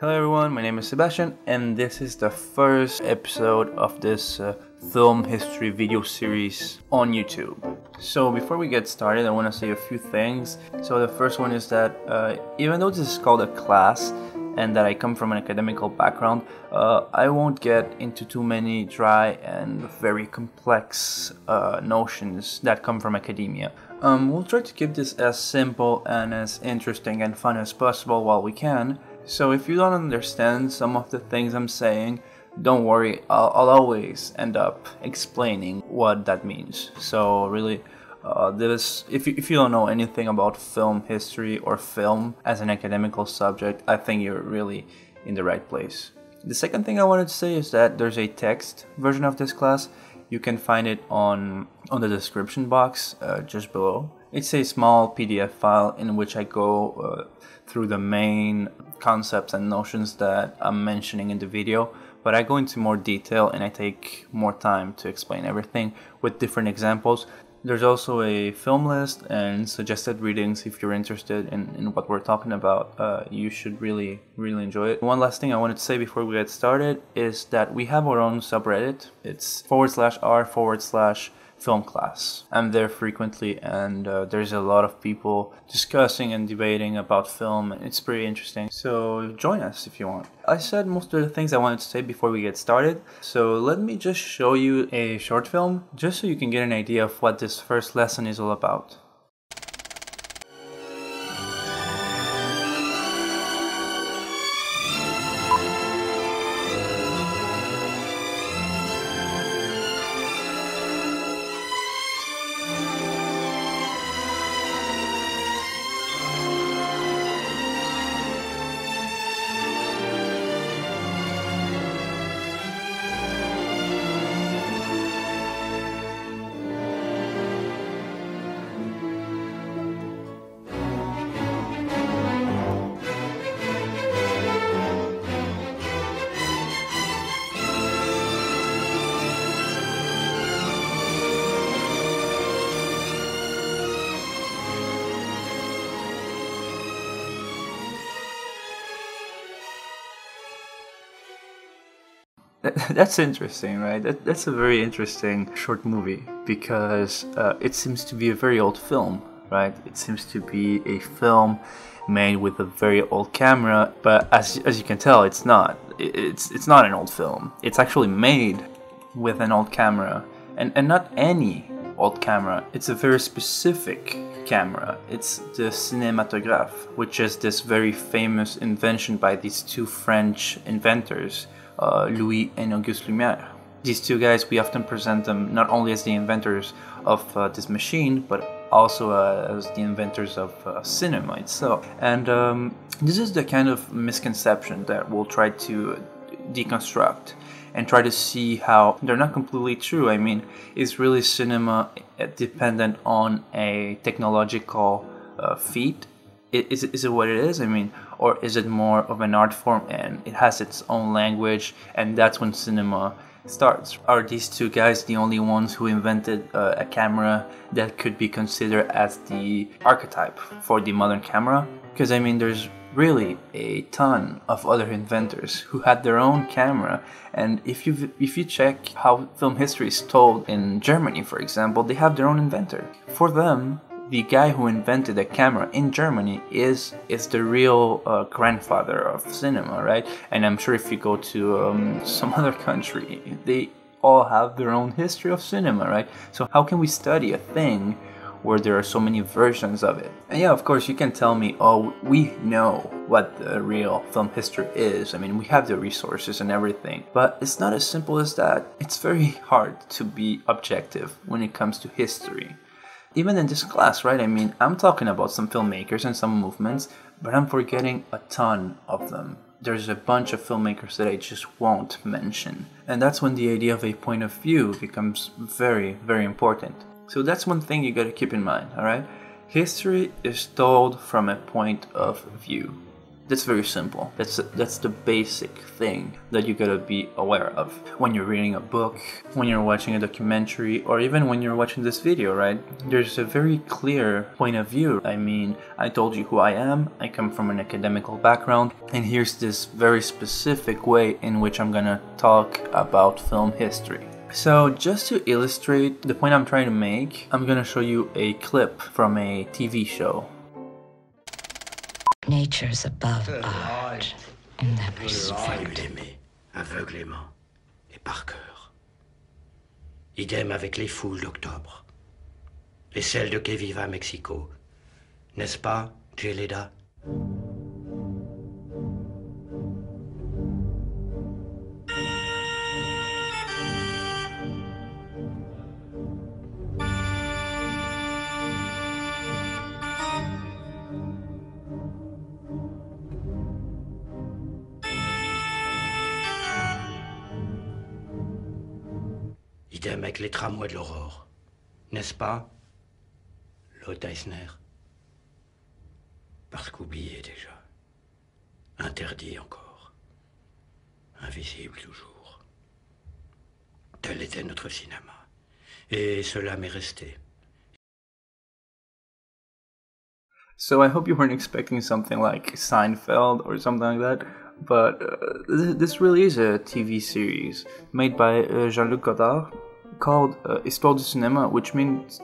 Hello everyone, my name is Sebastian and this is the first episode of this film history video series on YouTube. So before we get started, I want to say a few things. So the first one is that even though this is called a class and that I come from an academical background, I won't get into too many dry and very complex notions that come from academia. We'll try to keep this as simple and as interesting and fun as possible while we can. So if you don't understand some of the things I'm saying, don't worry, I'll always end up explaining what that means. So really, if you don't know anything about film history or film as an academical subject, I think you're really in the right place. The second thing I wanted to say is that there's a text version of this class. You can find it on the description box just below. It's a small PDF file in which I go through the main concepts and notions that I'm mentioning in the video, but I go into more detail and I take more time to explain everything with different examples. There's also a film list and suggested readings if you're interested in what we're talking about. You should really enjoy it. One last thing I wanted to say before we get started is that we have our own subreddit. It's /r/film class. I'm there frequently and there's a lot of people discussing and debating about film. It's pretty interesting, so join us if you want. I said most of the things I wanted to say before we get started, so let me just show you a short film just so you can get an idea of what this first lesson is all about. That's interesting, right? That's a very interesting short movie because it seems to be a very old film, right? It seems to be a film made with a very old camera, but as you can tell, it's not. It's not an old film. It's actually made with an old camera, and not any old camera. It's a very specific camera. It's the cinématographe, which is this very famous invention by these two French inventors, Louis and Auguste Lumière. These two guys, we often present them not only as the inventors of this machine, but also as the inventors of cinema itself. And this is the kind of misconception that we'll try to deconstruct and try to see how they're not completely true. I mean, is really cinema dependent on a technological feat? Is it what it is? I mean, or is it more of an art form and it has its own language, and that's when cinema starts? Are these two guys the only ones who invented a camera that could be considered as the archetype for the modern camera? Because I mean, there's really a ton of other inventors who had their own camera, and if you check how film history is told in Germany, for example, they have their own inventor. For them, the guy who invented a camera in Germany is the real grandfather of cinema, right? And I'm sure if you go to some other country, they all have their own history of cinema, right? So how can we study a thing where there are so many versions of it? And yeah, of course, you can tell me, oh, we know what the real film history is. I mean, we have the resources and everything. But it's not as simple as that. It's very hard to be objective when it comes to history. Even in this class, right? I mean, I'm talking about some filmmakers and some movements, but I'm forgetting a ton of them. There's a bunch of filmmakers that I just won't mention. And that's when the idea of a point of view becomes very important. So that's one thing you gotta keep in mind, alright? History is told from a point of view. That's very simple. That's the basic thing that you gotta be aware of when you're reading a book, when you're watching a documentary, or even when you're watching this video, right? There's a very clear point of view. I mean, I told you who I am. I come from an academical background, and here's this very specific way in which I'm gonna talk about film history. So just to illustrate the point I'm trying to make, I'm gonna show you a clip from a TV show. Nature's above art in that respect. L'aimer, aveuglément et par cœur. Idem avec les foules d'octobre. Et celles de Que Viva Mexico. N'est-ce pas, Geleda? Idem avec les tramways de l'aurore. N'est-ce pas, Lord Eisner? Parce qu'oublié déjà. Interdit encore. Invisible toujours. Tel était notre cinéma. Et cela m'est resté. So I hope you weren't expecting something like Seinfeld or something like that, but this really is a TV series made by Jean-Luc Godard called Histoire du Cinéma, which means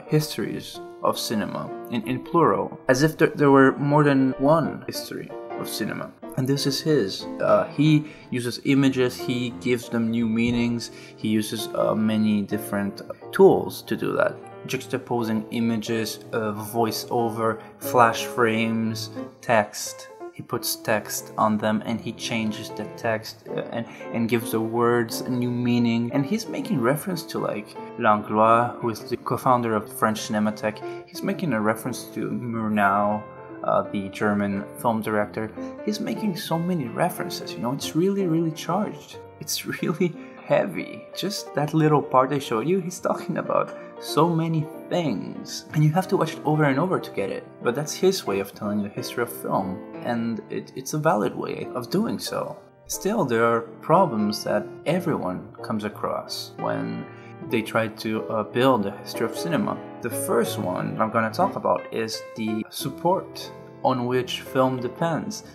histories of cinema in plural, as if there were more than one history of cinema. And this is his. He uses images, he gives them new meanings, he uses many different tools to do that. Juxtaposing images, voiceover, flash frames, text. He puts text on them and he changes the text and gives the words a new meaning. And he's making reference to like Langlois, who is the co-founder of French Cinematheque. He's making a reference to Murnau, the German film director. He's making so many references, you know, it's really, really charged. It's really heavy. Just that little part I showed you, he's talking about so many things. And you have to watch it over and over to get it. But that's his way of telling the history of film. And it's a valid way of doing so. Still, there are problems that everyone comes across when they try to build a history of cinema. The first one I'm going to talk about is the support on which film depends.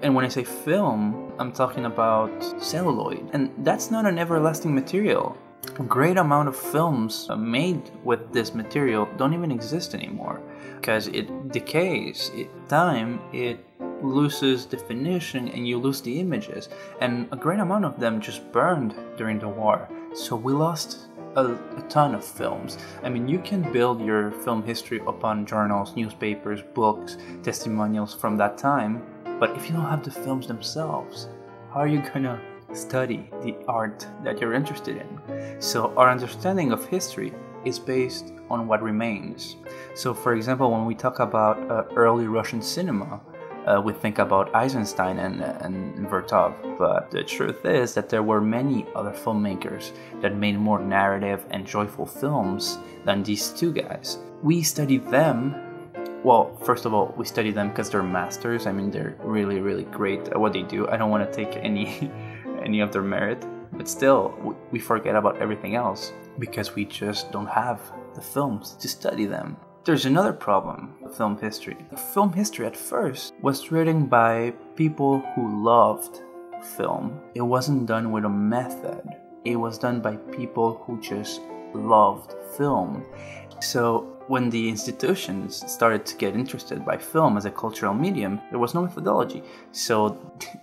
And when I say film, I'm talking about celluloid. And that's not an everlasting material. A great amount of films made with this material don't even exist anymore because it decays. It loses definition and you lose the images. And a great amount of them just burned during the war. So we lost a ton of films. I mean, you can build your film history upon journals, newspapers, books, testimonials from that time, but if you don't have the films themselves, how are you gonna study the art that you're interested in? So our understanding of history is based on what remains. So for example, when we talk about early Russian cinema, we think about Eisenstein and Vertov, but the truth is that there were many other filmmakers that made more narrative and joyful films than these two guys. We study them. Well, first of all, we study them because they're masters. I mean, they're really, really great at what they do. I don't want to take any of their merit, but still, we forget about everything else because we just don't have the films to study them. There's another problem with film history. Film history at first was written by people who loved film. It wasn't done with a method. It was done by people who just loved film. So when the institutions started to get interested by film as a cultural medium, there was no methodology. So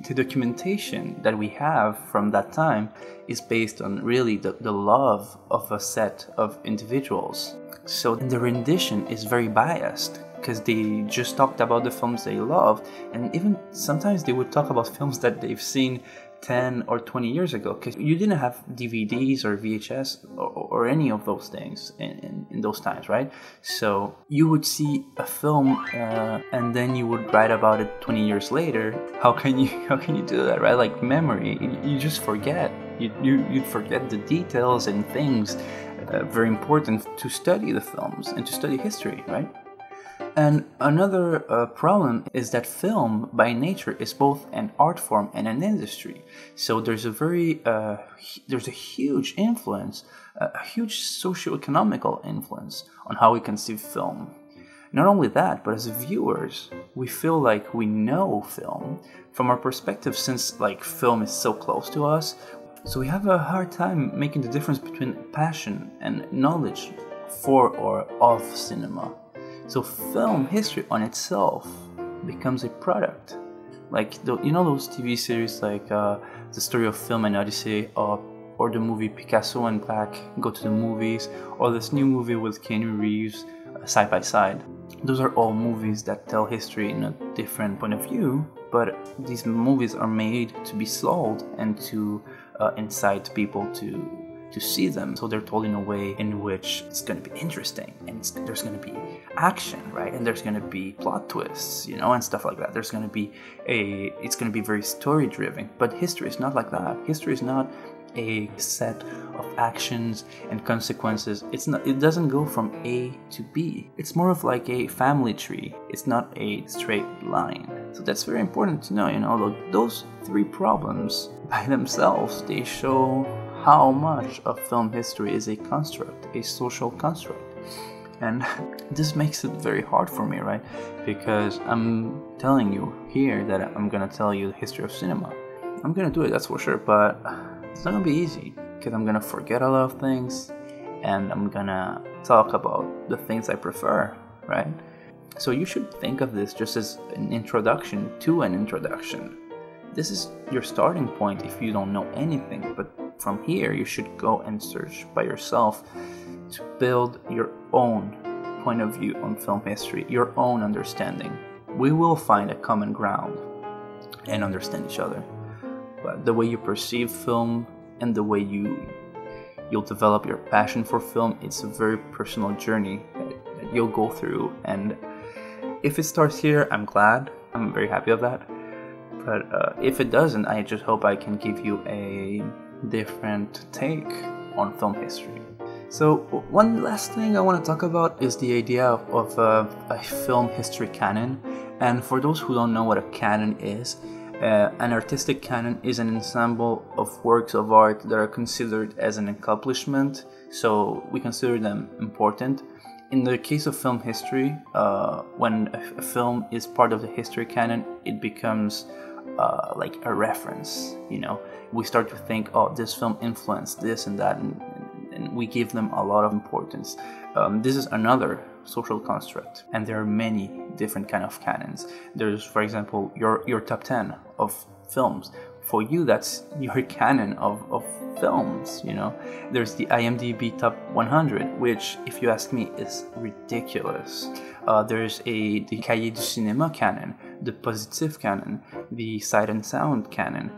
the documentation that we have from that time is based on really the love of a set of individuals. So the rendition is very biased because they just talked about the films they loved, and even sometimes they would talk about films that they've seen 10 or 20 years ago, because you didn't have DVDs or VHS or any of those things in those times, right? So you would see a film and then you would write about it 20 years later. How can you do that, right? Like memory, you just forget. You'd forget the details and things very important to study the films and to study history, right? And another problem is that film, by nature, is both an art form and an industry. So there's there's a huge influence, a huge socio-economical influence on how we conceive film. Not only that, but as viewers, we feel like we know film from our perspective, since like film is so close to us. So we have a hard time making the difference between passion and knowledge for or of cinema. So film history on itself becomes a product. Like, those TV series like The Story of Film and Odyssey, or the movie Picasso and Black Go to the Movies, or this new movie with Keanu Reeves, Side by Side. Those are all movies that tell history in a different point of view, but these movies are made to be sold and to incite people to see them. So they're told in a way in which it's going to be interesting, and there's going to be action, right? And there's going to be plot twists, and stuff like that. It's going to be very story driven. But history is not like that. History is not a set of actions and consequences. It doesn't go from A to B. It's more of like a family tree. It's not a straight line. So that's very important to know. Those three problems by themselves, they show how much of film history is a construct, a social construct. And this makes it very hard for me, right? Because I'm telling you here that I'm gonna tell you the history of cinema. I'm gonna do it, that's for sure, but it's not gonna be easy, because I'm gonna forget a lot of things, and I'm gonna talk about the things I prefer, right? So you should think of this just as an introduction to an introduction. This is your starting point if you don't know anything, but from here you should go and search by yourself to build your own point of view on film history, your own understanding. We will find a common ground and understand each other. But the way you perceive film and the way you'll develop your passion for film, it's a very personal journey that you'll go through. And if it starts here, I'm glad. I'm very happy of that. But if it doesn't, I just hope I can give you a different take on film history. So one last thing I want to talk about is the idea of a film history canon. And for those who don't know what a canon is, an artistic canon is an ensemble of works of art that are considered as an accomplishment, so we consider them important. In the case of film history, when a film is part of the history canon, it becomes like a reference. We start to think, oh, this film influenced this and that, and we give them a lot of importance. This is another social construct, and there are many different kind of canons. There's, for example, your top 10 of films. For you, that's your canon of films. There's the IMDb top 100, which, if you ask me, is ridiculous. There's the Cahiers du Cinéma canon, the Positif canon, the Sight and Sound canon,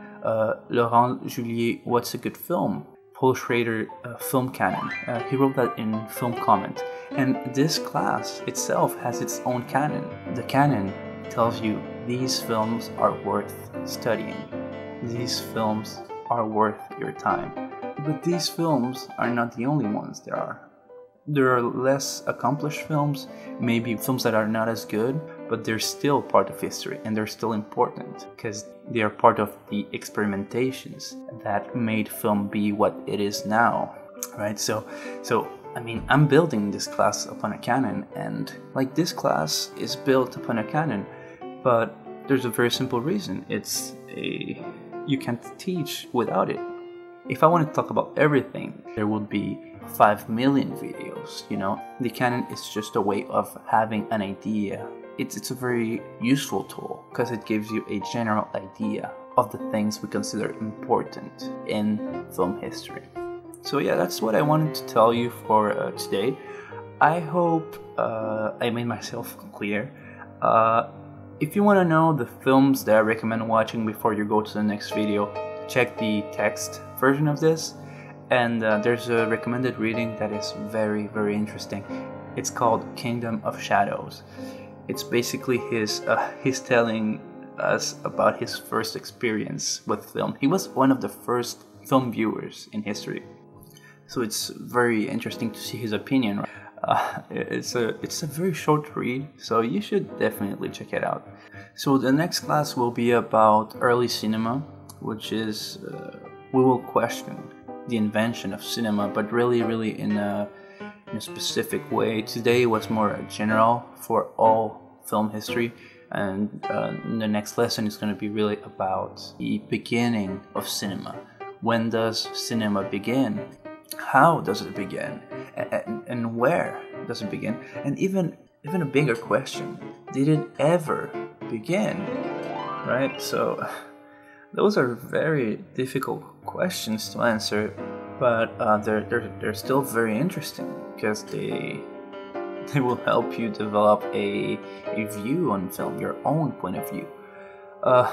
Laurent Julier, What's a Good Film, Paul Schrader film canon. He wrote that in Film Comment. And this class itself has its own canon. The canon tells you these films are worth studying. These films are worth your time. But these films are not the only ones there are. There are less accomplished films, maybe films that are not as good, but they're still part of history, and they're still important because they are part of the experimentations that made film be what it is now, right? So I'm building this class upon a canon, and like this class is built upon a canon, but there's a very simple reason. You can't teach without it. If I want to talk about everything, there would be 5 million videos, The canon is just a way of having an idea. It's a very useful tool because it gives you a general idea of the things we consider important in film history. So yeah, that's what I wanted to tell you for today. I hope I made myself clear. If you want to know the films that I recommend watching before you go to the next video, check the text version of this, and there's a recommended reading that is very, very interesting. It's called Kingdom of Shadows. It's basically he's telling us about his first experience with film. He was one of the first film viewers in history, so it's very interesting to see his opinion. It's a very short read, so you should definitely check it out. So the next class will be about early cinema, which is we will question the invention of cinema, but really in a specific way. Today was more general for all film history, and the next lesson is going to be really about the beginning of cinema. When does cinema begin? How does it begin? And where does it begin? And even a bigger question, did it ever begin? Right? So those are very difficult questions to answer, but they're still very interesting because they will help you develop a view on film, your own point of view.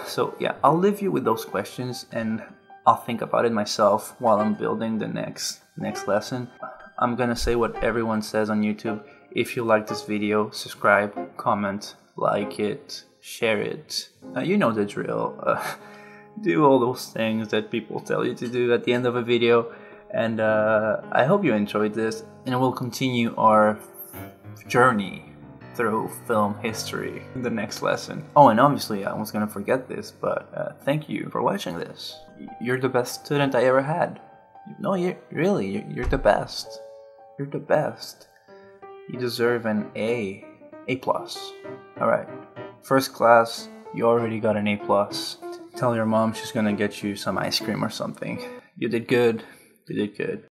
So yeah, I'll leave you with those questions, and I'll think about it myself while I'm building the next lesson. I'm gonna say what everyone says on YouTube. If you like this video, subscribe, comment, like it, share it. You know the drill. Do all those things that people tell you to do at the end of a video. And I hope you enjoyed this, and we'll continue our journey through film history in the next lesson. Oh, and obviously I was gonna forget this, but thank you for watching this. You're the best student I ever had. No, you're the best. You're the best. You deserve an A+. Alright, first class, you already got an A+. Tell your mom she's gonna get you some ice cream or something. You did good. You did good.